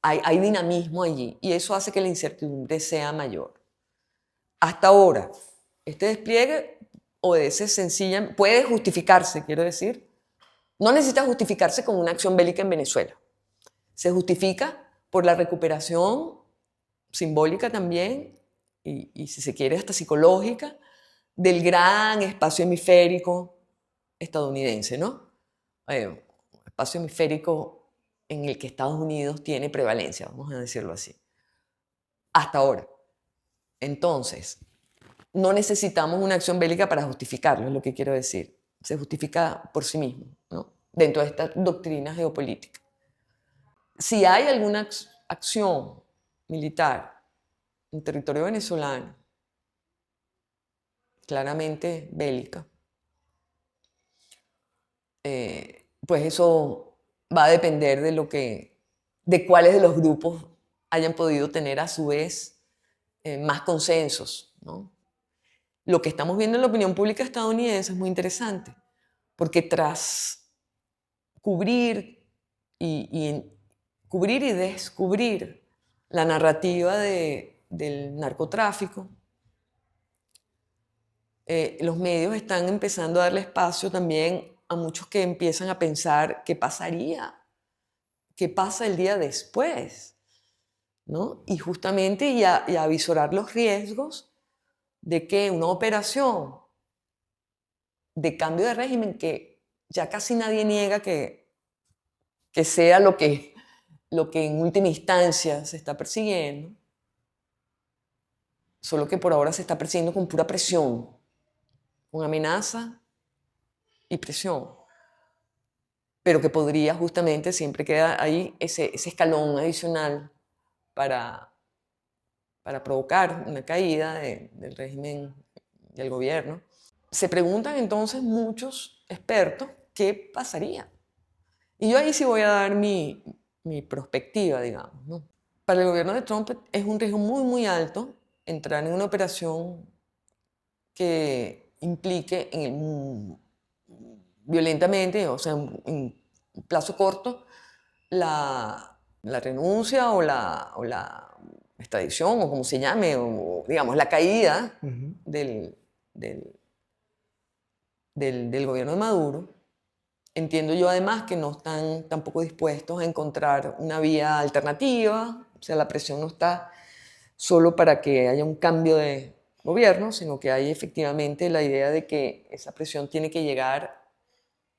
hay dinamismo allí y eso hace que la incertidumbre sea mayor. Hasta ahora, este despliegue obedece puede justificarse, quiero decir, no necesita justificarse con una acción bélica en Venezuela. Se justifica por la recuperación simbólica también y si se quiere hasta psicológica del gran espacio hemisférico estadounidense, ¿no? Espacio hemisférico en el que Estados Unidos tiene prevalencia, vamos a decirlo así. Hasta ahora. Entonces, no necesitamos una acción bélica para justificarlo, es lo que quiero decir. Se justifica por sí mismo, ¿no? Dentro de esta doctrina geopolítica. Si hay alguna acción militar en territorio venezolano, claramente bélica, pues eso va a depender de cuáles de los grupos hayan podido tener a su vez más consensos, ¿no? Lo que estamos viendo en la opinión pública estadounidense es muy interesante, porque tras cubrir cubrir y descubrir la narrativa del narcotráfico, los medios están empezando a darle espacio también a muchos que empiezan a pensar qué pasaría, qué pasa el día después, ¿no? Y justamente y a visorar los riesgos de que una operación de cambio de régimen que ya casi nadie niega que sea lo que en última instancia se está persiguiendo, solo que por ahora se está persiguiendo con pura presión, con amenaza y presión, pero que podría justamente, siempre queda ahí ese escalón adicional para provocar una caída del régimen del gobierno. Se preguntan entonces muchos expertos qué pasaría. Y yo ahí sí voy a dar mi perspectiva, digamos, ¿no? Para el gobierno de Trump es un riesgo muy, muy alto entrar en una operación que implique violentamente, o sea, en plazo corto, la renuncia o la extradición, o como se llame, o digamos, la caída del gobierno de Maduro. Entiendo yo además que no están tampoco dispuestos a encontrar una vía alternativa, o sea, la presión no está solo para que haya un cambio de gobierno, sino que hay efectivamente la idea de que esa presión tiene que llegar,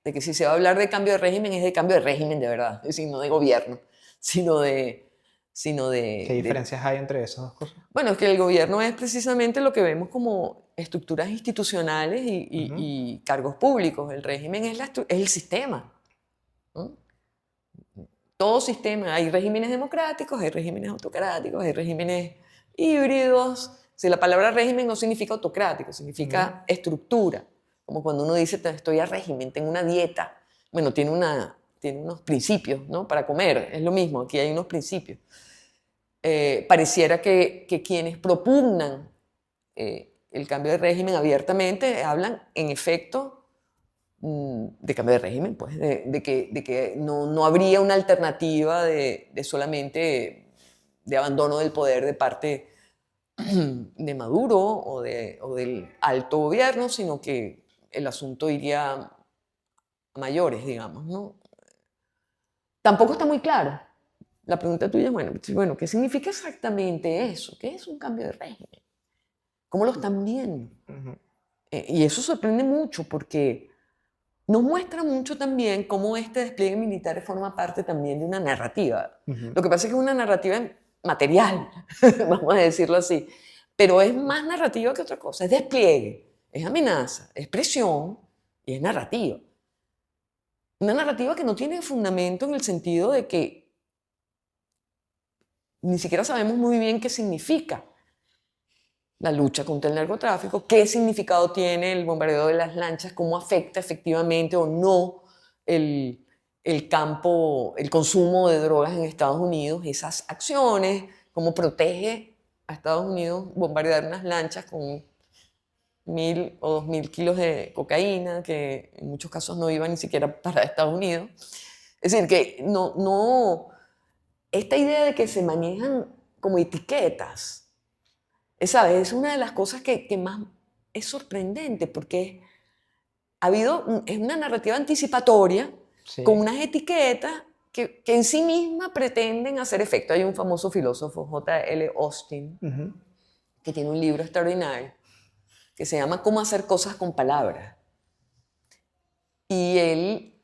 de que si se va a hablar de cambio de régimen, es de cambio de régimen de verdad, es decir, no de gobierno, sino de... ¿Qué diferencias hay entre esas dos cosas? Bueno, es que el gobierno es precisamente lo que vemos como estructuras institucionales y cargos públicos. El régimen es el sistema, ¿no? Todo sistema, hay regímenes democráticos, hay regímenes autocráticos, hay regímenes híbridos. Si la palabra régimen no significa autocrático, significa estructura. Como cuando uno dice, estoy a régimen, tengo una dieta. Bueno, tiene unos principios, ¿no? Para comer, es lo mismo, aquí hay unos principios. Pareciera que quienes propugnan el cambio de régimen abiertamente hablan, en efecto, de cambio de régimen, pues, de que no habría una alternativa de solamente de abandono del poder de parte de Maduro o del alto gobierno, sino que el asunto iría a mayores, digamos, ¿no? Tampoco está muy claro. La pregunta tuya es, bueno, ¿qué significa exactamente eso? ¿Qué es un cambio de régimen? ¿Cómo lo están viendo? Y eso sorprende mucho porque nos muestra mucho también cómo este despliegue militar forma parte también de una narrativa. Lo que pasa es que es una narrativa material, vamos a decirlo así, pero es más narrativa que otra cosa. Es despliegue, es amenaza, es presión y es narrativa. Una narrativa que no tiene fundamento en el sentido de que ni siquiera sabemos muy bien qué significa la lucha contra el narcotráfico, qué significado tiene el bombardeo de las lanchas, cómo afecta efectivamente o no el campo, el consumo de drogas en Estados Unidos, esas acciones, cómo protege a Estados Unidos bombardear unas lanchas con 1.000 o 2.000 kilos de cocaína, que en muchos casos no iban ni siquiera para Estados Unidos. Es decir, que no esta idea de que se manejan como etiquetas, ¿sabes? Es una de las cosas que más es sorprendente, porque es una narrativa anticipatoria con unas etiquetas que en sí mismas pretenden hacer efecto. Hay un famoso filósofo, J.L. Austin, que tiene un libro extraordinario que se llama Cómo hacer cosas con palabras. Y él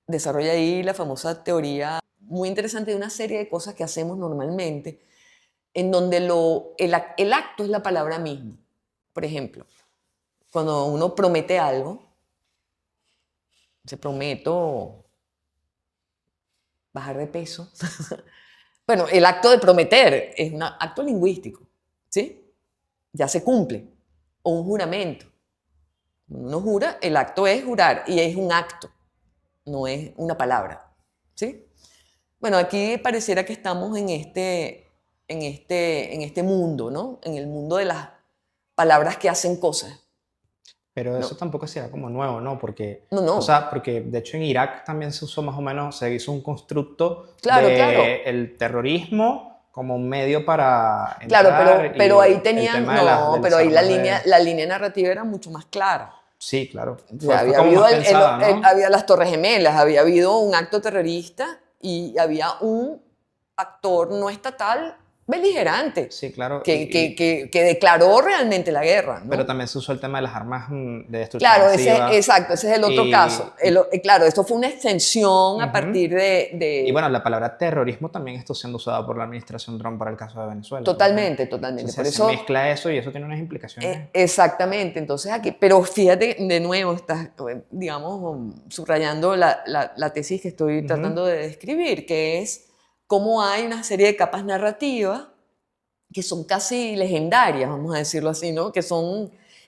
desarrolla ahí la famosa teoría muy interesante de una serie de cosas que hacemos normalmente, en donde el acto es la palabra misma. Por ejemplo, cuando uno promete algo, se prometo bajar de peso. Bueno, el acto de prometer es un acto lingüístico, ¿sí? Ya se cumple. O un juramento. Uno jura, el acto es jurar y es un acto, no es una palabra, ¿sí? Bueno, aquí pareciera que estamos en este mundo, ¿no? En el mundo de las palabras que hacen cosas. Pero eso tampoco será como nuevo, ¿no? Porque, No. o sea, porque de hecho en Irak también se usó más o menos, se hizo un constructo Claro. el terrorismo como un medio para Claro, entrar pero ahí y el tenían, tema no, de las pero ahí armas de... la línea narrativa era mucho más clara. Sí, claro. O sea, Fue había como habido más pensada, ¿no? había las Torres Gemelas, había habido un acto terrorista y había un actor no estatal beligerante Sí, claro. que declaró realmente la guerra, Pero ¿no? también se usó el tema de las armas de destrucción Claro, masiva. exacto, ese es el otro caso. Claro, esto fue una extensión a partir Y bueno, la palabra terrorismo también está siendo usada por la administración Trump para el caso de Venezuela. Totalmente. Entonces Por se eso, mezcla eso y eso tiene unas implicaciones. exactamente. Entonces aquí, pero fíjate, de nuevo, estás, digamos, subrayando la tesis que estoy tratando de describir, que es cómo hay una serie de capas narrativas que son casi legendarias, vamos a decirlo así, ¿no?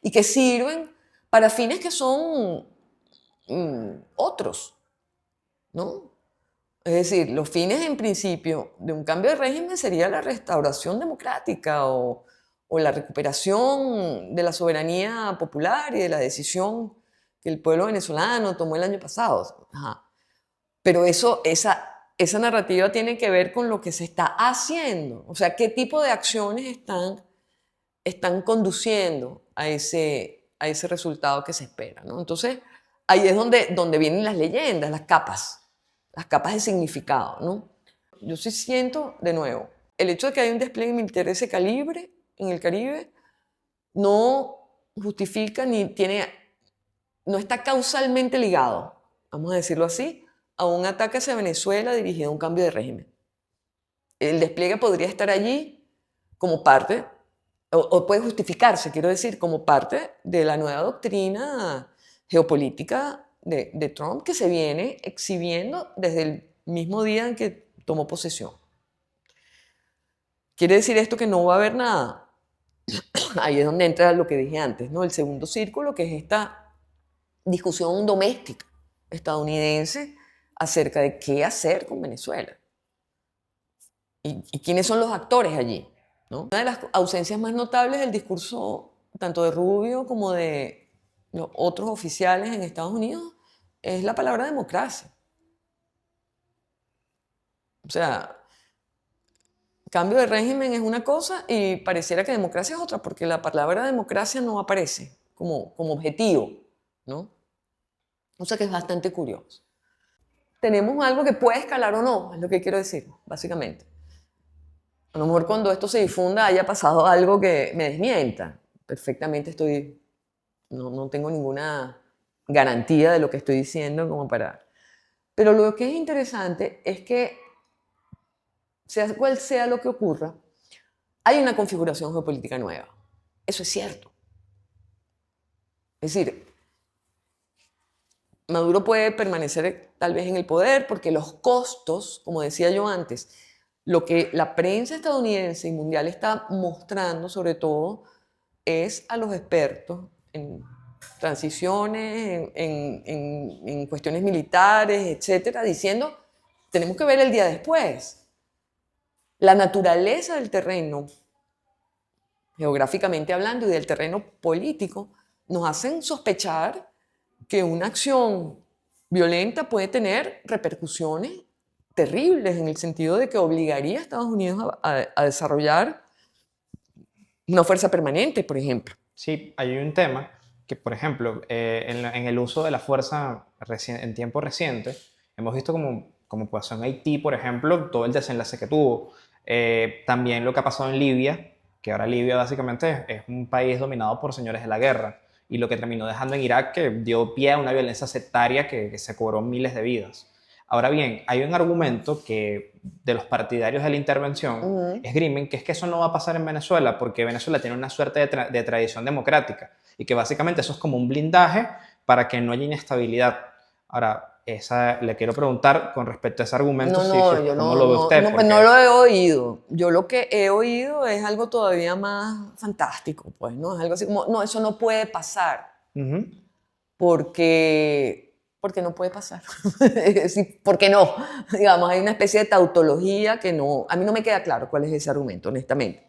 Y que sirven para fines que son otros, ¿no? Es decir, los fines en principio de un cambio de régimen sería la restauración democrática o la recuperación de la soberanía popular y de la decisión que el pueblo venezolano tomó el año pasado. Ajá. Pero esa narrativa tiene que ver con lo que se está haciendo, o sea, qué tipo de acciones están conduciendo a ese resultado que se espera, ¿no? Entonces, ahí es donde vienen las leyendas, las capas de significado, ¿no? Yo sí siento, de nuevo, el hecho de que haya un despliegue militar de ese calibre en el Caribe no justifica no está causalmente ligado, vamos a decirlo así, a un ataque hacia Venezuela dirigido a un cambio de régimen. El despliegue podría estar allí como parte, o puede justificarse, quiero decir, como parte de la nueva doctrina geopolítica de Trump que se viene exhibiendo desde el mismo día en que tomó posesión. ¿Quiere decir esto que no va a haber nada? Ahí es donde entra lo que dije antes, ¿no? El segundo círculo, que es esta discusión doméstica estadounidense acerca de qué hacer con Venezuela. ¿Y quiénes son los actores allí? ¿No? Una de las ausencias más notables del discurso tanto de Rubio como de los otros oficiales en Estados Unidos es la palabra democracia. O sea, cambio de régimen es una cosa y pareciera que democracia es otra, porque la palabra democracia no aparece como objetivo, ¿no? O sea que es bastante curioso. Tenemos algo que puede escalar o no, es lo que quiero decir, básicamente. A lo mejor cuando esto se difunda haya pasado algo que me desmienta. Perfectamente no tengo ninguna garantía de lo que estoy diciendo como para... Pero lo que es interesante es que, sea cual sea lo que ocurra, hay una configuración geopolítica nueva. Eso es cierto. Es decir, Maduro puede permanecer tal vez en el poder porque los costos, como decía yo antes, lo que la prensa estadounidense y mundial está mostrando sobre todo es a los expertos en transiciones, en cuestiones militares, etcétera, diciendo, tenemos que ver el día después. La naturaleza del terreno, geográficamente hablando, y del terreno político, nos hacen sospechar que una acción violenta puede tener repercusiones terribles en el sentido de que obligaría a Estados Unidos a desarrollar una fuerza permanente, por ejemplo. Sí, hay un tema que, por ejemplo, en el uso de la fuerza en tiempo reciente, hemos visto como pasó en Haití, por ejemplo, todo el desenlace que tuvo. También lo que ha pasado en Libia, que ahora Libia básicamente es un país dominado por señores de la guerra, y lo que terminó dejando en Irak, que dio pie a una violencia sectaria que se cobró miles de vidas. Ahora bien, hay un argumento que de los partidarios de la intervención esgrimen, que es que eso no va a pasar en Venezuela porque Venezuela tiene una suerte de tradición democrática y que básicamente eso es como un blindaje para que no haya inestabilidad. Ahora, le quiero preguntar con respecto a ese argumento, Yo ¿cómo lo ve usted? no, Porque... no lo he oído. Yo lo que he oído es algo todavía más fantástico, pues, ¿no? Es algo así como, no, eso no puede pasar. Porque no puede pasar. Es decir, ¿por qué no? Digamos, hay una especie de tautología que no... A mí no me queda claro cuál es ese argumento, honestamente.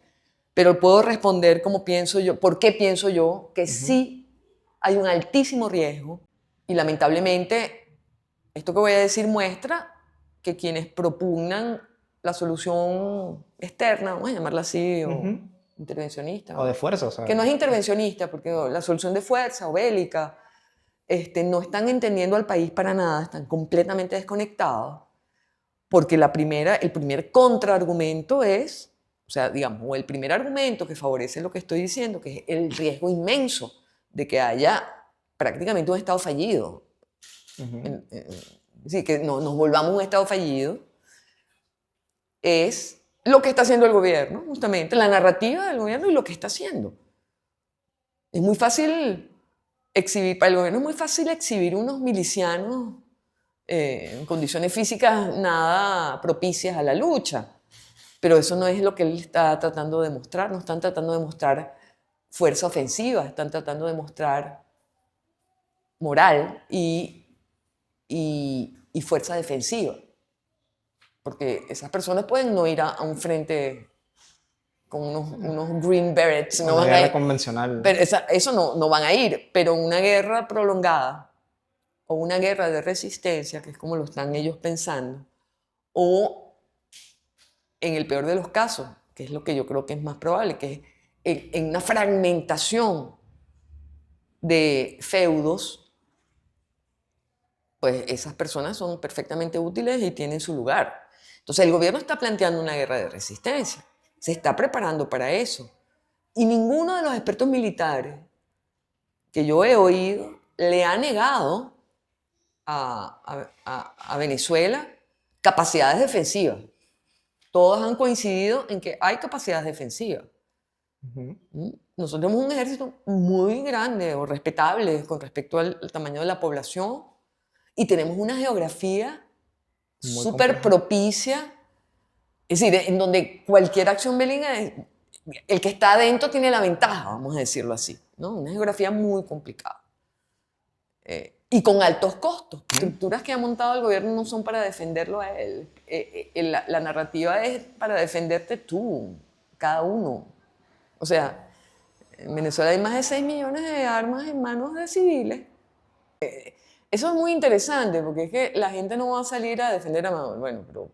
Pero puedo responder como pienso yo, por qué pienso yo que sí hay un altísimo riesgo y lamentablemente esto que voy a decir muestra que quienes propugnan la solución externa, vamos a llamarla así, o intervencionista. O de fuerza, o sea. Que no es intervencionista, porque la solución de fuerza o bélica, no están entendiendo al país para nada, están completamente desconectados, porque el primer contraargumento es, o sea, digamos, o el primer argumento que favorece lo que estoy diciendo, que es el riesgo inmenso de que haya prácticamente un Estado fallido. Sí, que nos volvamos un Estado fallido, es lo que está haciendo el gobierno, justamente, la narrativa del gobierno y lo que está haciendo. Es muy fácil para el gobierno es muy fácil exhibir unos milicianos en condiciones físicas nada propicias a la lucha, pero eso no es lo que él está tratando de mostrar. No están tratando de mostrar fuerza ofensiva, están tratando de mostrar moral y fuerza defensiva, porque esas personas pueden no ir a un frente con unos green berets, no una van guerra a ir, convencional. pero eso no van a ir, pero una guerra prolongada o una guerra de resistencia, que es como lo están ellos pensando, o en el peor de los casos, que es lo que yo creo que es más probable, que es en una fragmentación de feudos, pues esas personas son perfectamente útiles y tienen su lugar. Entonces el gobierno está planteando una guerra de resistencia, se está preparando para eso. Y ninguno de los expertos militares que yo he oído le ha negado a Venezuela capacidades defensivas. Todos han coincidido en que hay capacidades defensivas. Nosotros tenemos un ejército muy grande o respetable con respecto al tamaño de la población y tenemos una geografía súper propicia, es decir, en donde cualquier acción bélica, el que está adentro tiene la ventaja, vamos a decirlo así, ¿no? Una geografía muy complicada. Y con altos costos. Estructuras que ha montado el gobierno no son para defenderlo a él. La narrativa es para defenderte tú, cada uno. O sea, en Venezuela hay más de 6 millones de armas en manos de civiles. Eso es muy interesante, porque es que la gente no va a salir a defender a Maduro. Bueno, pero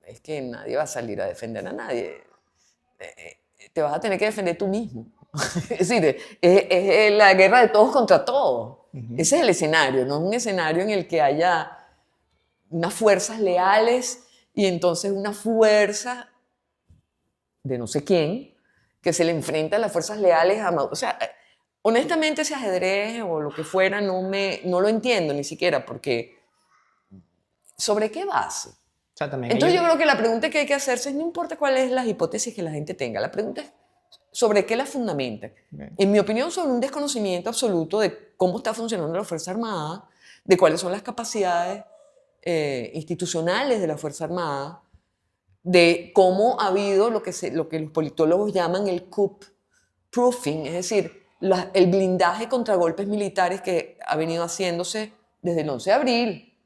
es que nadie va a salir a defender a nadie. Te vas a tener que defender tú mismo. Es decir, es la guerra de todos contra todos. Ese es el escenario, no es un escenario en el que haya unas fuerzas leales y entonces una fuerza de no sé quién que se le enfrenta a las fuerzas leales a Maduro. O sea, honestamente ese ajedrez o lo que fuera no lo entiendo ni siquiera, porque ¿sobre qué base? O sea, Entonces yo creo que la pregunta que hay que hacerse es, no importa cuáles son las hipótesis que la gente tenga, la pregunta es sobre qué las fundamenta. En mi opinión, sobre un desconocimiento absoluto de cómo está funcionando la Fuerza Armada, de cuáles son las capacidades institucionales de la Fuerza Armada, de cómo ha habido lo que los politólogos llaman el coup proofing, es decir, el blindaje contra golpes militares que ha venido haciéndose desde el 11 de abril.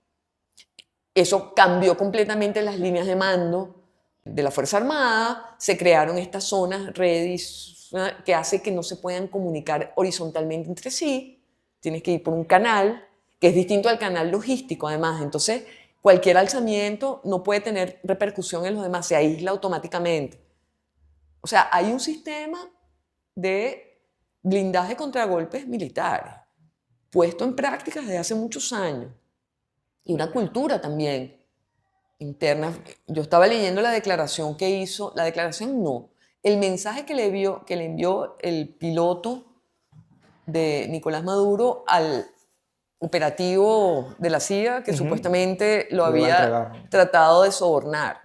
Eso cambió completamente las líneas de mando de la Fuerza Armada, se crearon estas zonas redes que hace que no se puedan comunicar horizontalmente entre sí, tienes que ir por un canal que es distinto al canal logístico además, entonces cualquier alzamiento no puede tener repercusión en los demás, se aísla automáticamente. O sea, hay un sistema de blindaje contra golpes militares puesto en práctica desde hace muchos años y una cultura también interna. Yo estaba leyendo la declaración que hizo, la declaración no, el mensaje que le envió el piloto de Nicolás Maduro al operativo de la CIA que supuestamente lo había tratado de sobornar.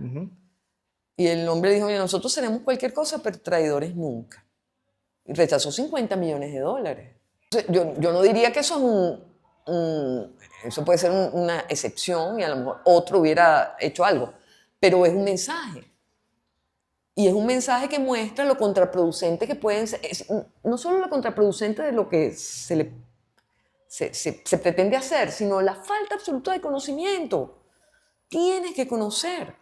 Y el hombre dijo, mira, nosotros seremos cualquier cosa, pero traidores nunca. Y rechazó $50 millones. Entonces, yo no diría que eso es eso puede ser una excepción y a lo mejor otro hubiera hecho algo, pero es un mensaje. Y es un mensaje que muestra lo contraproducente que pueden ser, no solo lo contraproducente de lo que se pretende hacer, sino la falta absoluta de conocimiento. Tienes que conocer.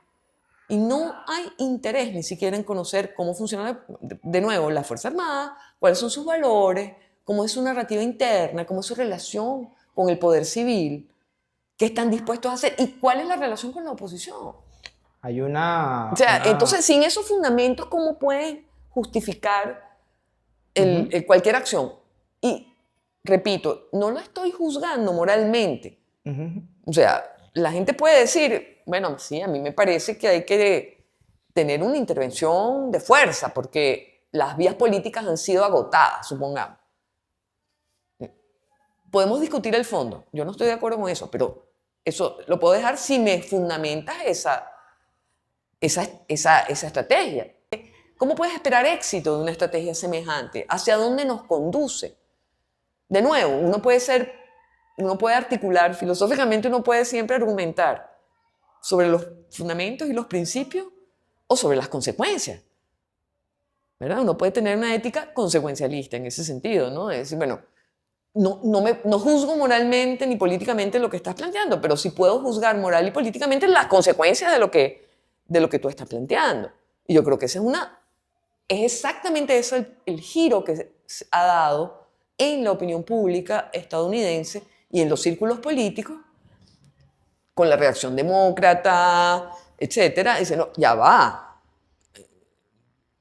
Y no hay interés ni siquiera en conocer cómo funciona, de nuevo, la Fuerza Armada, cuáles son sus valores, cómo es su narrativa interna, cómo es su relación con el poder civil, qué están dispuestos a hacer y cuál es la relación con la oposición. Hay una... O sea, entonces, sin esos fundamentos, ¿cómo pueden justificar cualquier acción? Y, repito, no lo estoy juzgando moralmente. O sea, la gente puede decir, bueno, sí, a mí me parece que hay que tener una intervención de fuerza porque las vías políticas han sido agotadas, supongamos. Podemos discutir el fondo, yo no estoy de acuerdo con eso, pero eso lo puedo dejar si me fundamentas esa estrategia. ¿Cómo puedes esperar éxito de una estrategia semejante? ¿Hacia dónde nos conduce? De nuevo, uno puede articular, filosóficamente uno puede siempre argumentar sobre los fundamentos y los principios o sobre las consecuencias. ¿Verdad? Uno puede tener una ética consecuencialista en ese sentido, ¿no? Es decir, bueno, no juzgo moralmente ni políticamente lo que estás planteando, pero sí puedo juzgar moral y políticamente las consecuencias de lo que tú estás planteando. Y yo creo que es exactamente eso el giro que se ha dado en la opinión pública estadounidense y en los círculos políticos con la reacción demócrata, etcétera. Dice, no, ya va.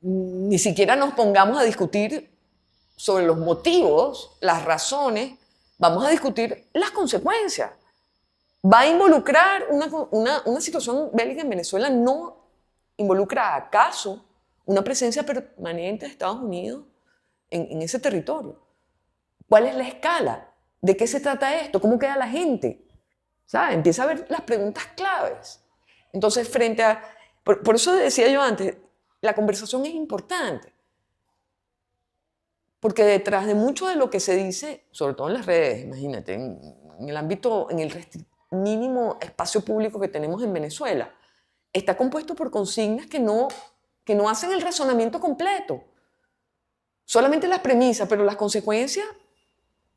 Ni siquiera nos pongamos a discutir sobre los motivos, las razones, vamos a discutir las consecuencias. ¿Va a involucrar una situación bélica en Venezuela? ¿No involucra acaso una presencia permanente de Estados Unidos en ese territorio? ¿Cuál es la escala? ¿De qué se trata esto? ¿Cómo queda la gente? ¿Sabes? Empieza a ver las preguntas claves. Entonces, frente a... Por eso decía yo antes, la conversación es importante. Porque detrás de mucho de lo que se dice, sobre todo en las redes, imagínate, en el ámbito, en el mínimo espacio público que tenemos en Venezuela, está compuesto por consignas que no hacen el razonamiento completo. Solamente las premisas, pero las consecuencias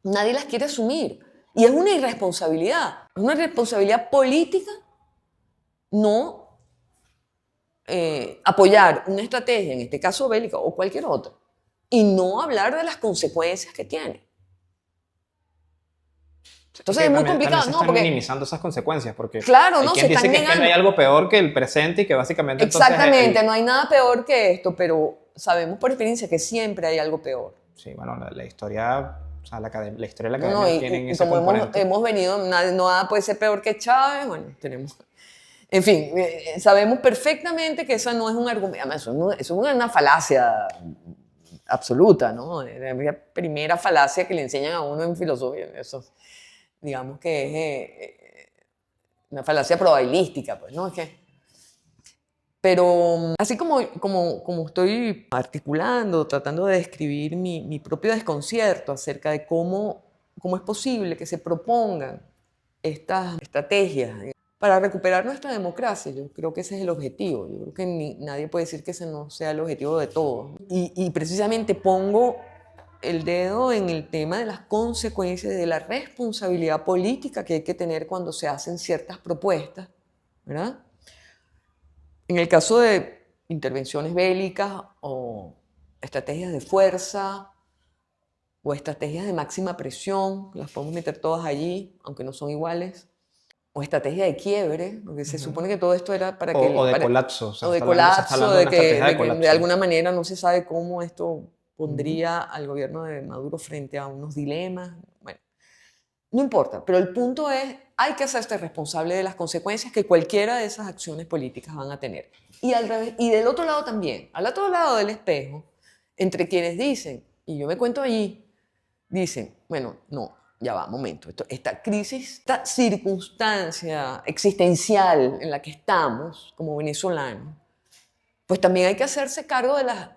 nadie las quiere asumir. Y es una irresponsabilidad política no apoyar una estrategia, en este caso bélica o cualquier otra, y no hablar de las consecuencias que tiene. Entonces es muy complicado. Se están minimizando esas consecuencias porque claro, hay quien dice que no hay algo peor que el presente y que básicamente exactamente, no hay nada peor que esto, pero sabemos por experiencia que siempre hay algo peor. Sí, bueno, la historia, o sea, la historia de la academia tienen ese como componente. hemos venido, nada puede ser peor que Chávez, bueno, tenemos... En fin, sabemos perfectamente que eso no es un argumento, además, eso es una falacia absoluta, ¿no? La primera falacia que le enseñan a uno en filosofía, eso, digamos que es una falacia probabilística, pues, ¿no? Pero así como estoy articulando, tratando de describir mi propio desconcierto acerca de cómo es posible que se propongan estas estrategias para recuperar nuestra democracia, yo creo que ese es el objetivo. Yo creo que nadie puede decir que ese no sea el objetivo de todos. Y precisamente pongo el dedo en el tema de las consecuencias, de la responsabilidad política que hay que tener cuando se hacen ciertas propuestas, ¿verdad? En el caso de intervenciones bélicas o estrategias de fuerza o estrategias de máxima presión, las podemos meter todas allí, aunque no son iguales, o estrategia de quiebre, porque se supone que todo esto era para que... O de colapso. O de colapso, de alguna manera no se sabe cómo esto pondría al gobierno de Maduro frente a unos dilemas. Bueno, no importa, pero el punto es, hay que hacerse responsable de las consecuencias que cualquiera de esas acciones políticas van a tener. Y al revés, y del otro lado también, al otro lado del espejo, entre quienes dicen, y yo me cuento allí, dicen, bueno, no, ya va, momento, esta crisis, esta circunstancia existencial en la que estamos como venezolanos, pues también hay que hacerse cargo de las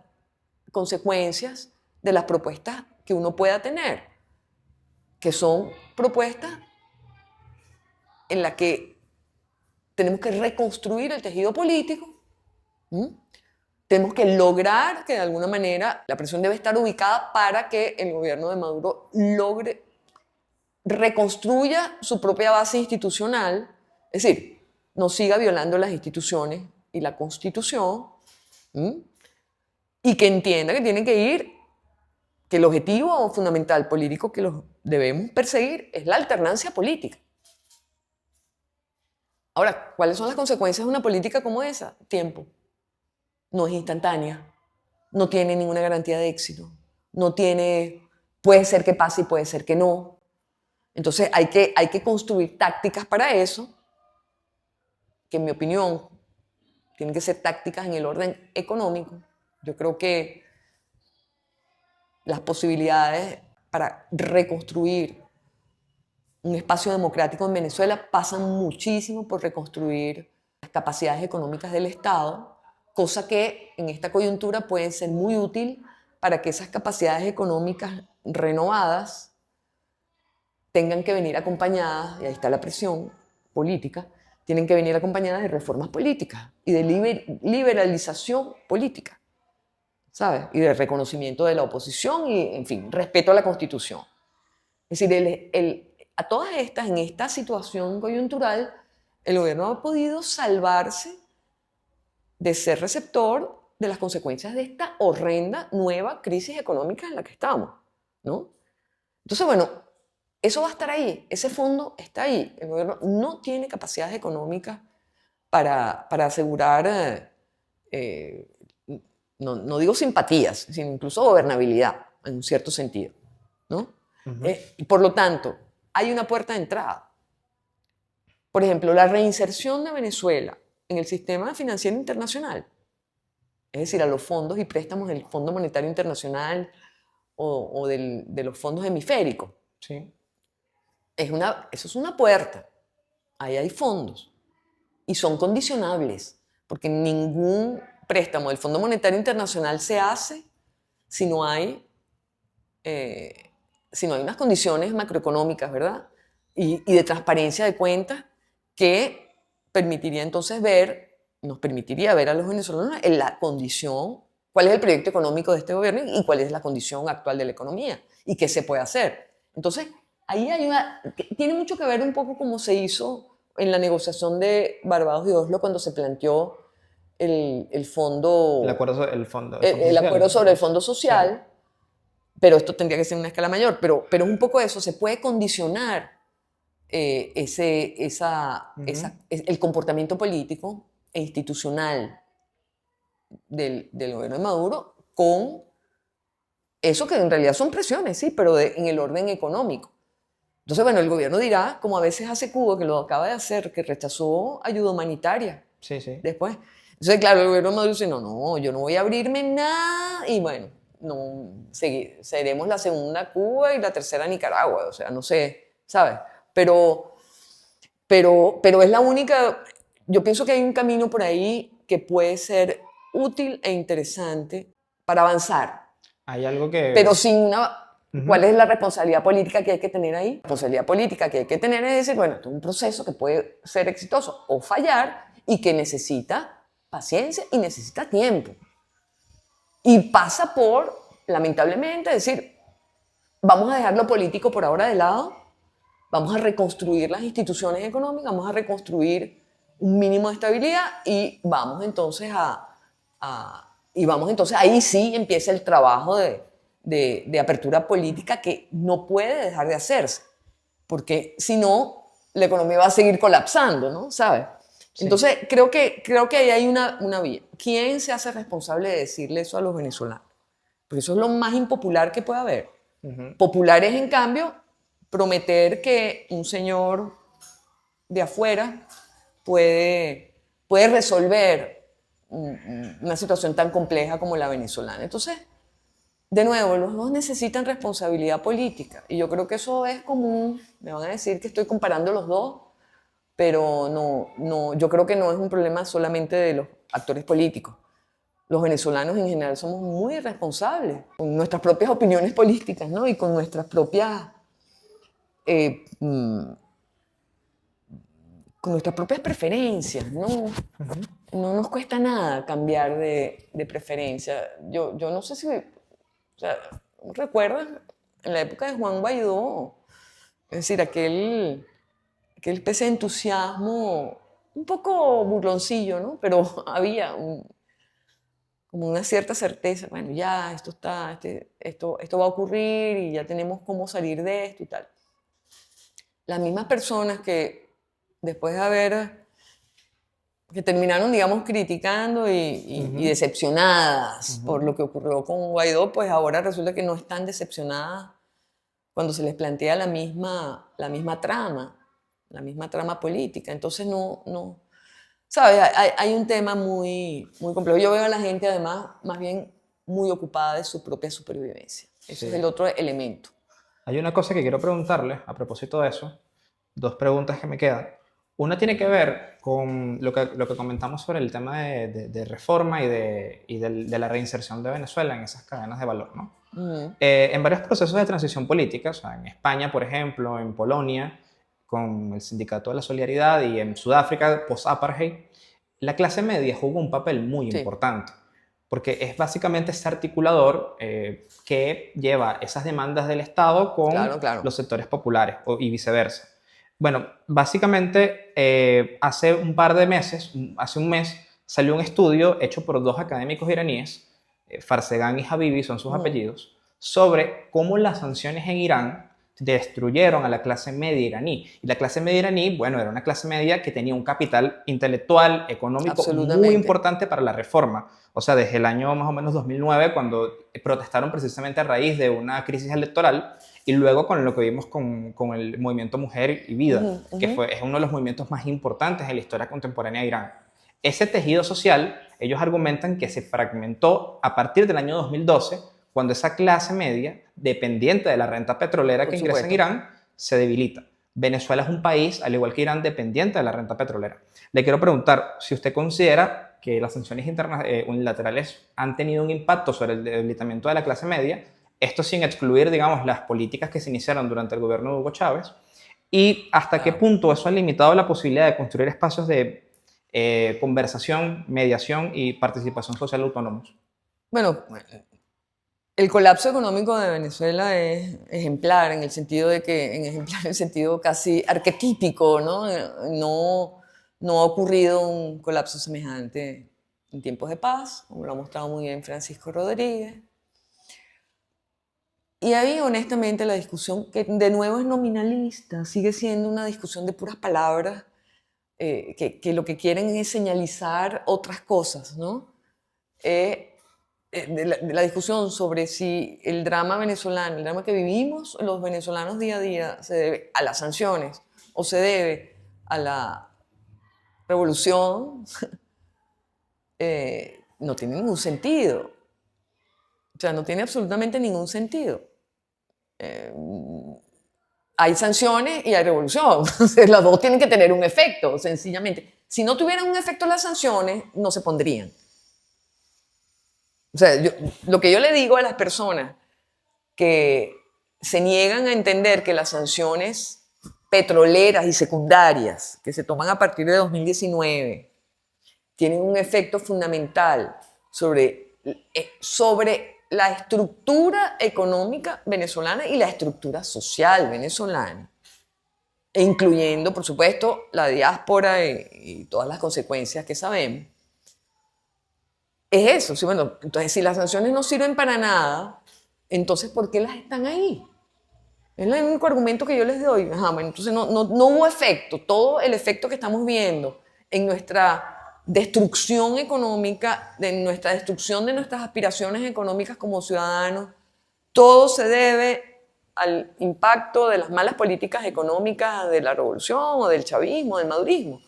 consecuencias de las propuestas que uno pueda tener, que son propuestas en las que tenemos que reconstruir el tejido político. Tenemos que lograr que de alguna manera la presión debe estar ubicada para que el gobierno de Maduro reconstruya su propia base institucional, es decir, no siga violando las instituciones y la Constitución, y que entienda que tiene que ir, que el objetivo fundamental político que los debemos perseguir es la alternancia política. Ahora, ¿cuáles son las consecuencias de una política como esa? Tiempo. No es instantánea, no tiene ninguna garantía de éxito, puede ser que pase y puede ser que no. Entonces hay que construir tácticas para eso, que en mi opinión tienen que ser tácticas en el orden económico. Yo creo que las posibilidades para reconstruir un espacio democrático en Venezuela pasan muchísimo por reconstruir las capacidades económicas del Estado, cosa que en esta coyuntura puede ser muy útil para que esas capacidades económicas renovadas tengan que venir acompañadas, y ahí está la presión política, tienen que venir acompañadas de reformas políticas y de liberalización política, ¿sabes? Y de reconocimiento de la oposición y, en fin, respeto a la Constitución. Es decir, a todas estas, en esta situación coyuntural, el gobierno ha podido salvarse de ser receptor de las consecuencias de esta horrenda nueva crisis económica en la que estamos, ¿no? Entonces, bueno, eso va a estar ahí, ese fondo está ahí. El gobierno no tiene capacidades económicas para asegurar, no digo simpatías, sino incluso gobernabilidad, en un cierto sentido, ¿no? Y por lo tanto, hay una puerta de entrada. Por ejemplo, la reinserción de Venezuela en el sistema financiero internacional, es decir, a los fondos y préstamos del Fondo Monetario Internacional o de los fondos hemisféricos. Sí. Eso es una puerta. Ahí hay fondos. Y son condicionables, porque ningún préstamo del Fondo Monetario Internacional se hace si no hay unas condiciones macroeconómicas, ¿verdad? Y de transparencia de cuentas que nos permitiría ver a los venezolanos en la condición, cuál es el proyecto económico de este gobierno y cuál es la condición actual de la economía y qué se puede hacer. Entonces, ahí tiene mucho que ver un poco como se hizo en la negociación de Barbados y Oslo cuando se planteó el fondo... El acuerdo sobre el fondo social, pero esto tendría que ser en una escala mayor, pero es un poco eso, se puede condicionar el comportamiento político e institucional del gobierno de Maduro con eso que en realidad son presiones, sí, pero en el orden económico. Entonces, bueno, el gobierno dirá, como a veces hace Cuba, que lo acaba de hacer, que rechazó ayuda humanitaria. Sí, sí. Después. Entonces, claro, el gobierno de Maduro dice, no, yo no voy a abrirme nada, y bueno, no, seremos la segunda Cuba y la tercera Nicaragua, o sea, no sé, ¿sabes? Pero es la única, yo pienso que hay un camino por ahí que puede ser útil e interesante para avanzar. Hay algo que... Pero sin una... ¿Cuál es la responsabilidad política que hay que tener ahí? La responsabilidad política que hay que tener es decir, bueno, esto es un proceso que puede ser exitoso o fallar y que necesita paciencia y necesita tiempo. Y pasa por, lamentablemente, decir, vamos a dejar lo político por ahora de lado, vamos a reconstruir las instituciones económicas, vamos a reconstruir un mínimo de estabilidad y vamos entonces ahí sí empieza el trabajo de apertura política que no puede dejar de hacerse, porque si no, la economía va a seguir colapsando, ¿no? ¿Sabes? Sí. Entonces, creo que ahí hay una vía. ¿Quién se hace responsable de decirle eso a los venezolanos? Porque eso es lo más impopular que puede haber. Popular es, en cambio, prometer que un señor de afuera puede resolver una situación tan compleja como la venezolana. Entonces, de nuevo, los dos necesitan responsabilidad política. Y yo creo que eso es común. Me van a decir que estoy comparando los dos, pero no, yo creo que no es un problema solamente de los actores políticos. Los venezolanos en general somos muy irresponsables con nuestras propias opiniones políticas, ¿no? Y con nuestras propias, con nuestras propias preferencias, ¿no? No nos cuesta nada cambiar de preferencia. Yo no sé si, o sea, ¿recuerdas en la época de Juan Guaidó? Es decir, aquel especie de entusiasmo un poco burloncillo, ¿no? Pero había como una cierta certeza, bueno, ya, esto va a ocurrir y ya tenemos cómo salir de esto y tal. Las mismas personas que después de que terminaron, digamos, criticando y decepcionadas por lo que ocurrió con Guaidó, pues ahora resulta que no están decepcionadas cuando se les plantea la misma trama política. Entonces no, ¿sabes? Hay un tema muy complejo. Yo veo a la gente, además, más bien muy ocupada de su propia supervivencia. Ese es el otro elemento. Hay una cosa que quiero preguntarle a propósito de eso, dos preguntas que me quedan. Una tiene que ver con lo que comentamos sobre el tema de reforma y de la reinserción de Venezuela en esas cadenas de valor, ¿no? En varios procesos de transición política, o sea, en España, por ejemplo, en Polonia, con el Sindicato de la Solidaridad, y en Sudáfrica, post-apartheid, la clase media jugó un papel muy importante, porque es básicamente ese articulador que lleva esas demandas del Estado con Claro. los sectores populares y viceversa. Bueno, básicamente hace un par de meses, hace un mes, salió un estudio hecho por dos académicos iraníes, Farsegan y Habibi son sus apellidos, sobre cómo las sanciones en Irán destruyeron a la clase media iraní. Y la clase media iraní, bueno, era una clase media que tenía un capital intelectual, económico muy importante para la reforma. O sea, desde el año más o menos 2009, cuando protestaron precisamente a raíz de una crisis electoral, y luego con lo que vimos con el movimiento Mujer y Vida, que es uno de los movimientos más importantes en la historia contemporánea de Irán. Ese tejido social, ellos argumentan que se fragmentó a partir del año 2012, cuando esa clase media, dependiente de la renta petrolera que ingresa en Irán, se debilita. Venezuela es un país, al igual que Irán, dependiente de la renta petrolera. Le quiero preguntar si usted considera que las sanciones unilaterales han tenido un impacto sobre el debilitamiento de la clase media, esto sin excluir, digamos, las políticas que se iniciaron durante el gobierno de Hugo Chávez, y hasta qué punto eso ha limitado la posibilidad de construir espacios de conversación, mediación y participación social autónomos. Bueno, el colapso económico de Venezuela es ejemplar en el sentido de que, en el sentido casi arquetípico, ¿no? No ha ocurrido un colapso semejante en tiempos de paz, como lo ha mostrado muy bien Francisco Rodríguez. Y ahí, honestamente, la discusión, que de nuevo es nominalista, sigue siendo una discusión de puras palabras, que lo que quieren es señalizar otras cosas, ¿no? De la discusión sobre si el drama venezolano, el drama que vivimos los venezolanos día a día, se debe a las sanciones o se debe a la revolución, no tiene ningún sentido. O sea, no tiene absolutamente ningún sentido. Hay sanciones y hay revolución. Las dos tienen que tener un efecto, sencillamente. Si no tuvieran un efecto las sanciones, no se pondrían. O sea, lo que yo le digo a las personas que se niegan a entender que las sanciones petroleras y secundarias que se toman a partir de 2019 tienen un efecto fundamental sobre la estructura económica venezolana y la estructura social venezolana, e incluyendo, por supuesto, la diáspora y todas las consecuencias que sabemos. Es eso, sí, bueno, entonces si las sanciones no sirven para nada, entonces ¿por qué las están ahí? Es el único argumento que yo les doy. Ajá, bueno, entonces no hubo efecto. Todo el efecto que estamos viendo en nuestra destrucción económica, en nuestra destrucción de nuestras aspiraciones económicas como ciudadanos, todo se debe al impacto de las malas políticas económicas de la revolución o del chavismo, del madurismo.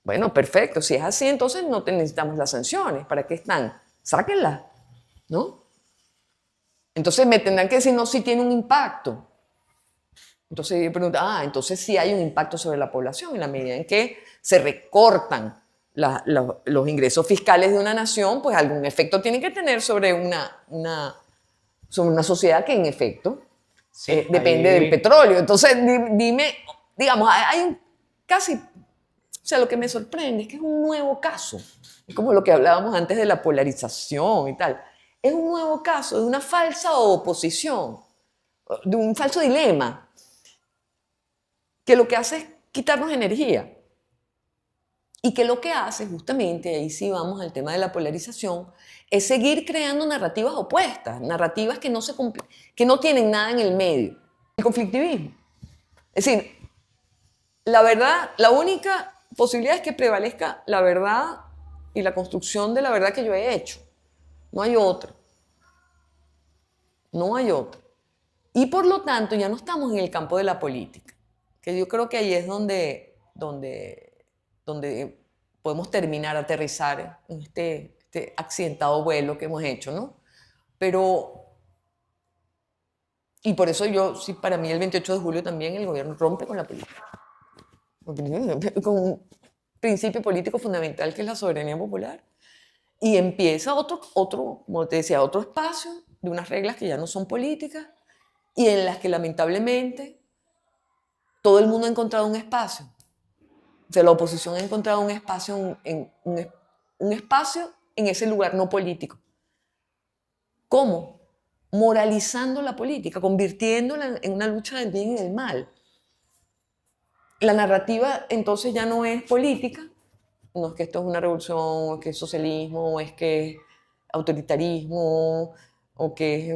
Bueno, perfecto. Si es así, entonces no necesitamos las sanciones. ¿Para qué están? Sáquenlas, ¿no? Entonces me tendrán que decir, no, sí tiene un impacto. Entonces yo pregunto, entonces sí hay un impacto sobre la población en la medida en que se recortan los ingresos fiscales de una nación, pues algún efecto tiene que tener sobre sobre una sociedad que en efecto Sí, depende del petróleo. Entonces dime, digamos, hay un casi, o sea, lo que me sorprende es que es un nuevo caso. Es como lo que hablábamos antes de la polarización y tal. Es un nuevo caso de una falsa oposición, de un falso dilema, que lo que hace es quitarnos energía. Y que lo que hace, justamente, ahí sí vamos al tema de la polarización, es seguir creando narrativas opuestas, narrativas que no tienen nada en el medio. El conflictivismo. Es decir, la verdad, la única posibilidad es que prevalezca la verdad y la construcción de la verdad que yo he hecho. No hay otra. No hay otra. Y por lo tanto ya no estamos en el campo de la política, que yo creo que ahí es donde podemos terminar, aterrizar en este accidentado vuelo que hemos hecho, ¿no? Pero, y por eso sí, para mí el 28 de julio también el gobierno rompe con la política, con un principio político fundamental que es la soberanía popular, y empieza como te decía, otro espacio de unas reglas que ya no son políticas, y en las que lamentablemente todo el mundo ha encontrado un espacio. O sea, la oposición ha encontrado un espacio un espacio en ese lugar no político. ¿Cómo? Moralizando la política, convirtiéndola en una lucha del bien y del mal. La narrativa entonces ya no es política, no es que esto es una revolución, o es que es socialismo, o es que es autoritarismo, o que es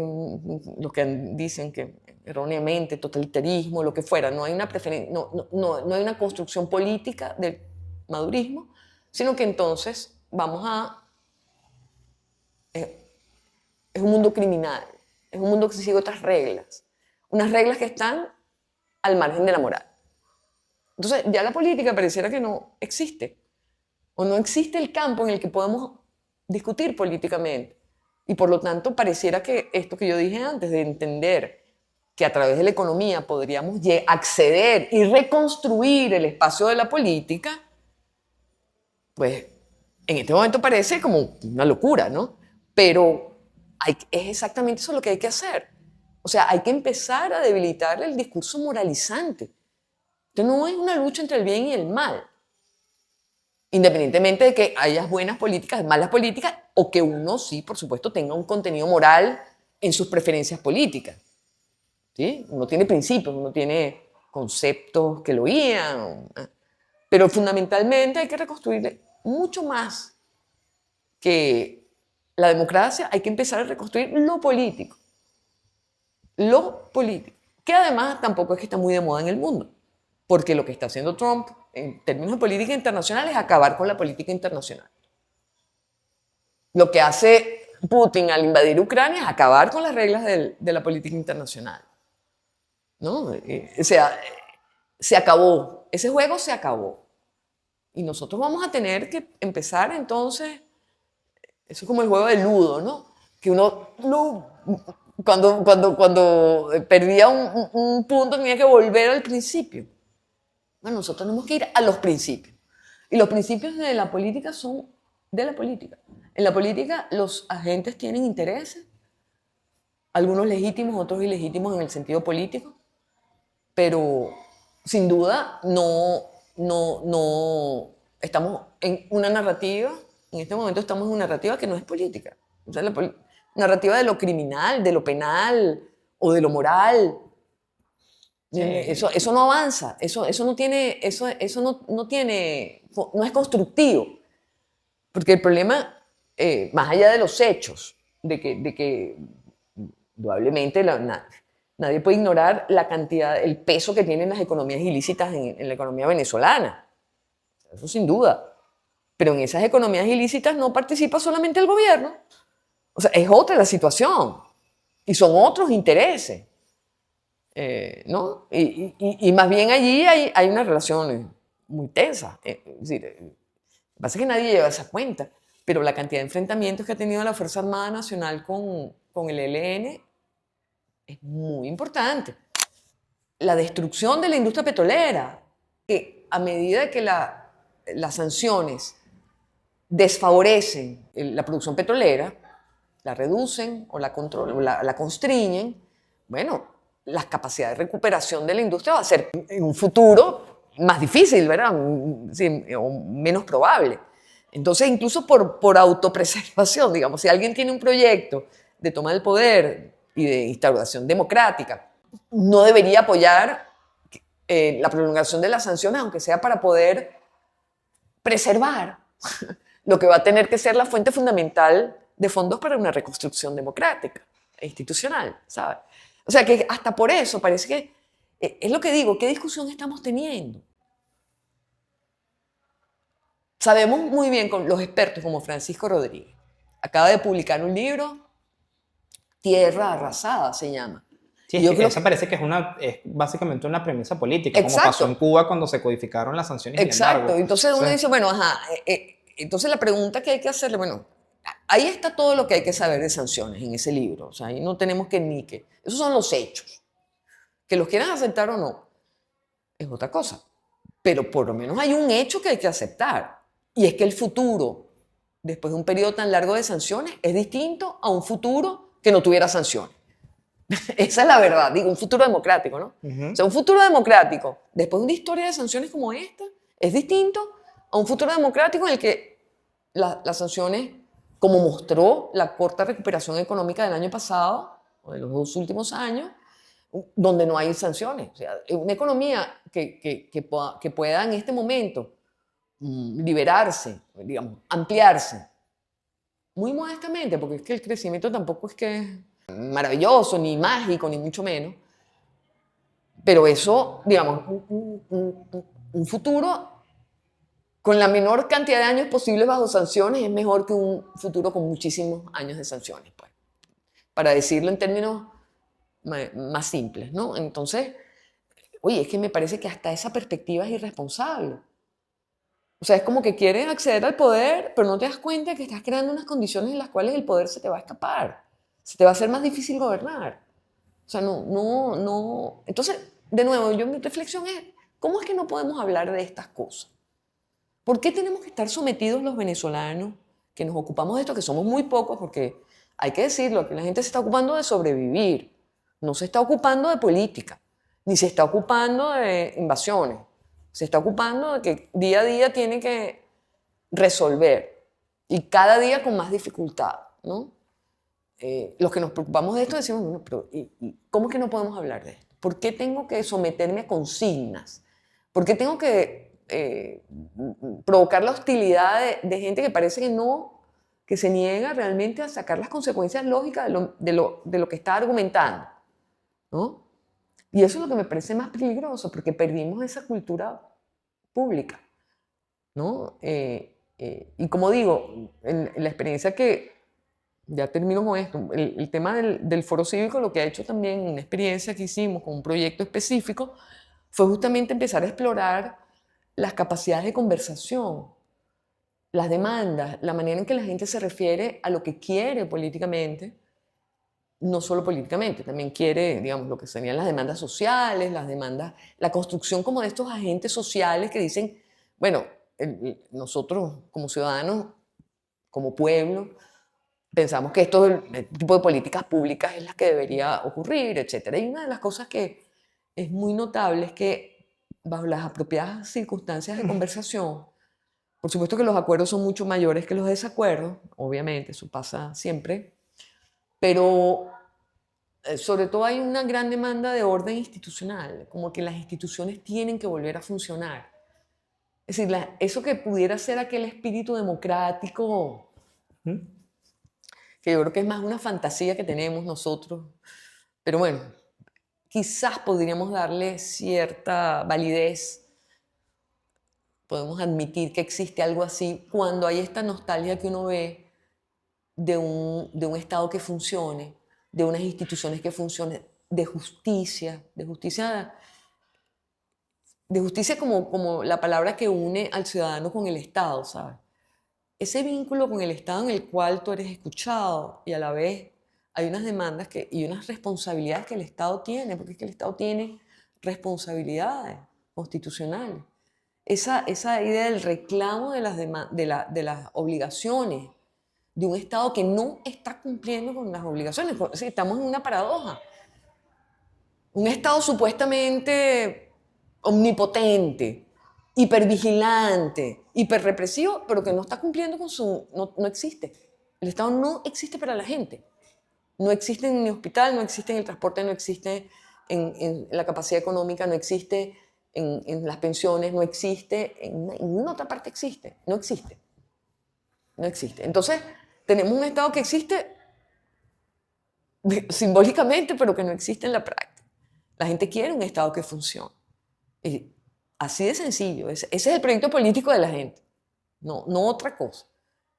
lo que dicen que erróneamente totalitarismo, lo que fuera. No hay una preferencia, no hay una construcción política del madurismo, sino que entonces es un mundo criminal, es un mundo que sigue otras reglas, unas reglas que están al margen de la moral. Entonces ya la política pareciera que no existe, o no existe el campo en el que podemos discutir políticamente. Y por lo tanto pareciera que esto que yo dije antes, de entender que a través de la economía podríamos acceder y reconstruir el espacio de la política, pues en este momento parece como una locura, ¿no? Pero es exactamente eso lo que hay que hacer. O sea, hay que empezar a debilitar el discurso moralizante. Esto no es una lucha entre el bien y el mal. Independientemente de que haya buenas políticas, malas políticas, o que uno sí, por supuesto, tenga un contenido moral en sus preferencias políticas. ¿Sí? Uno tiene principios, uno tiene conceptos que lo guían, pero fundamentalmente hay que reconstruir mucho más que la democracia, hay que empezar a reconstruir lo político, que además tampoco es que está muy de moda en el mundo, porque lo que está haciendo Trump en términos de política internacional es acabar con la política internacional. Lo que hace Putin al invadir Ucrania es acabar con las reglas de la política internacional. ¿No? O sea, se acabó, ese juego se acabó. Y nosotros vamos a tener que empezar entonces, eso es como el juego de ludo, ¿no? Que uno, cuando perdía un punto tenía que volver al principio. Bueno, nosotros tenemos que ir a los principios. Y los principios de la política son de la política. En la política los agentes tienen intereses, algunos legítimos, otros ilegítimos en el sentido político, pero sin duda no estamos en una narrativa, en este momento estamos en una narrativa que no es política. O sea, la narrativa de lo criminal, de lo penal o de lo moral. Sí. Eso no avanza, eso no tiene, no es constructivo. Porque el problema, más allá de los hechos, de que probablemente Nadie puede ignorar la cantidad, el peso que tienen las economías ilícitas en la economía venezolana. Eso sin duda. Pero en esas economías ilícitas no participa solamente el gobierno. O sea, es otra la situación. Y son otros intereses. ¿No? Y más bien allí hay una relación muy tensa. Es decir, lo que pasa es que nadie lleva esa cuenta. Pero la cantidad de enfrentamientos que ha tenido la Fuerza Armada Nacional con el ELN es muy importante. La destrucción de la industria petrolera, que a medida que las sanciones desfavorecen la producción petrolera, la reducen o la controlan, o la constriñen, bueno, la capacidad de recuperación de la industria va a ser en un futuro más difícil, ¿verdad? Sí, o menos probable. Entonces, incluso por autopreservación, digamos, si alguien tiene un proyecto de toma del poder y de instauración democrática, no debería apoyar la prolongación de las sanciones, aunque sea para poder preservar lo que va a tener que ser la fuente fundamental de fondos para una reconstrucción democrática e institucional, ¿sabes? O sea que hasta por eso parece que, es lo que digo, ¿qué discusión estamos teniendo? Sabemos muy bien con los expertos como Francisco Rodríguez. Acaba de publicar un libro, Tierra Arrasada se llama. Sí, Y es yo que creo esa parece que es básicamente una premisa política, como exacto, pasó en Cuba cuando se codificaron las sanciones y el exacto. embargo. Entonces uno Entonces, dice, bueno, ajá, entonces la pregunta que hay que hacerle, bueno, ahí está todo lo que hay que saber de sanciones en ese libro. O sea, ahí no tenemos que ni que... Esos son los hechos. Que los quieran aceptar o no, es otra cosa. Pero por lo menos hay un hecho que hay que aceptar. Y es que el futuro, después de un periodo tan largo de sanciones, es distinto a un futuro que no tuviera sanciones. Esa es la verdad, digo, un futuro democrático, ¿no? O sea, un futuro democrático, después de una historia de sanciones como esta, es distinto a un futuro democrático en el que las sanciones, como mostró la corta recuperación económica del año pasado, o de los 2 últimos años, donde no hay sanciones. O sea, una economía que pueda en este momento liberarse, digamos, ampliarse, muy modestamente, porque es que el crecimiento tampoco es que es maravilloso, ni mágico, ni mucho menos, pero eso, digamos, un futuro con la menor cantidad de años posibles bajo sanciones es mejor que un futuro con muchísimos años de sanciones, pues, para decirlo en términos más simples, ¿no? Entonces, oye, es que me parece que hasta esa perspectiva es irresponsable. O sea, es como que quieres acceder al poder, pero no te das cuenta que estás creando unas condiciones en las cuales el poder se te va a escapar. Se te va a hacer más difícil gobernar. O sea, no. Entonces, de nuevo, mi reflexión es, ¿cómo es que no podemos hablar de estas cosas? ¿Por qué tenemos que estar sometidos los venezolanos que nos ocupamos de esto, que somos muy pocos, porque hay que decirlo, que la gente se está ocupando de sobrevivir, no se está ocupando de política, ni se está ocupando de invasiones, se está ocupando de que día a día tiene que resolver y cada día con más dificultad, ¿no? Los que nos preocupamos de esto decimos, bueno, pero ¿cómo es que no podemos hablar de esto? ¿Por qué tengo que someterme a consignas? ¿Por qué tengo que provocar la hostilidad de gente que parece que no, que se niega realmente a sacar las consecuencias lógicas de lo que está argumentando, ¿no? Y eso es lo que me parece más peligroso, porque perdimos esa cultura pública, ¿no? Y como digo, en la experiencia que, ya termino con esto, el tema del foro cívico, lo que ha hecho también, una experiencia que hicimos con un proyecto específico, fue justamente empezar a explorar las capacidades de conversación, las demandas, la manera en que la gente se refiere a lo que quiere políticamente, no solo políticamente, también quiere, digamos, lo que serían las demandas sociales, las demandas, la construcción como de estos agentes sociales que dicen, bueno, nosotros como ciudadanos, como pueblo, pensamos que esto, el tipo de políticas públicas es la que debería ocurrir, etc. Y una de las cosas que es muy notable es que bajo las apropiadas circunstancias de conversación, por supuesto que los acuerdos son mucho mayores que los desacuerdos, obviamente, eso pasa siempre, pero sobre todo hay una gran demanda de orden institucional, como que las instituciones tienen que volver a funcionar. Es decir, eso que pudiera ser aquel espíritu democrático, que yo creo que es más una fantasía que tenemos nosotros, pero bueno, quizás podríamos darle cierta validez, podemos admitir que existe algo así cuando hay esta nostalgia que uno ve de un Estado que funcione, de unas instituciones que funcionen, de justicia como la palabra que une al ciudadano con el Estado, ¿sabes? Ese vínculo con el Estado en el cual tú eres escuchado y a la vez hay unas demandas y unas responsabilidades que el Estado tiene, porque es que el Estado tiene responsabilidades constitucionales. Esa idea del reclamo de las obligaciones de un Estado que no está cumpliendo con las obligaciones. Estamos en una paradoja. Un Estado supuestamente omnipotente, hipervigilante, hiperrepresivo, pero que no está cumpliendo con su... No existe. El Estado no existe para la gente. No existe en el hospital, no existe en el transporte, no existe en la capacidad económica, no existe en las pensiones, no existe, en ninguna otra parte existe. No existe. No existe. Entonces, tenemos un Estado que existe simbólicamente, pero que no existe en la práctica. La gente quiere un Estado que funcione. Y así de sencillo. Ese es el proyecto político de la gente. No otra cosa.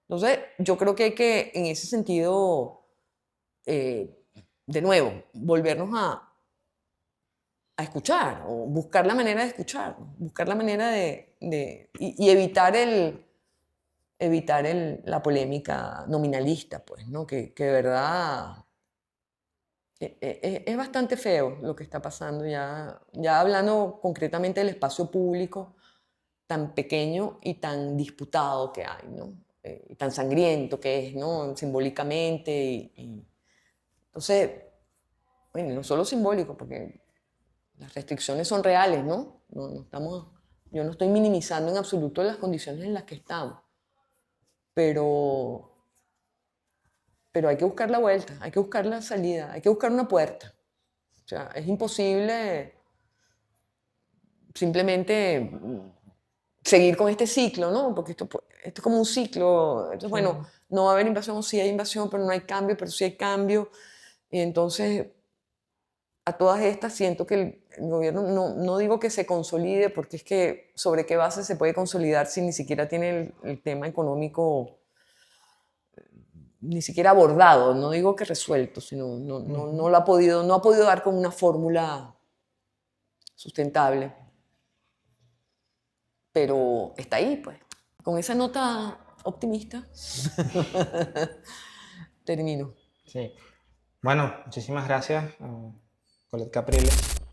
Entonces, yo creo que hay que, en ese sentido, de nuevo, volvernos a escuchar, o buscar la manera de escuchar, buscar la manera y evitar la polémica nominalista, pues, ¿no? Que de verdad es bastante feo lo que está pasando ya hablando concretamente del espacio público tan pequeño y tan disputado que hay, ¿no? Y tan sangriento que es, ¿no? Simbólicamente entonces, bueno, no solo simbólico, porque las restricciones son reales, ¿no? Yo no estoy minimizando en absoluto las condiciones en las que estamos, pero hay que buscar la vuelta, hay que buscar la salida, hay que buscar una puerta. O sea, es imposible simplemente seguir con este ciclo, ¿no? Porque esto es como un ciclo. Entonces, bueno, no va a haber invasión, sí hay invasión, pero no hay cambio, pero sí hay cambio. Y entonces, a todas estas siento que el gobierno, no digo que se consolide, porque es que sobre qué base se puede consolidar si ni siquiera tiene el tema económico ni siquiera abordado, no digo que resuelto, sino no lo ha podido, no ha podido dar con una fórmula sustentable. Pero está ahí, pues. Con esa nota optimista termino. Sí. Bueno, muchísimas gracias, Colette Capriles.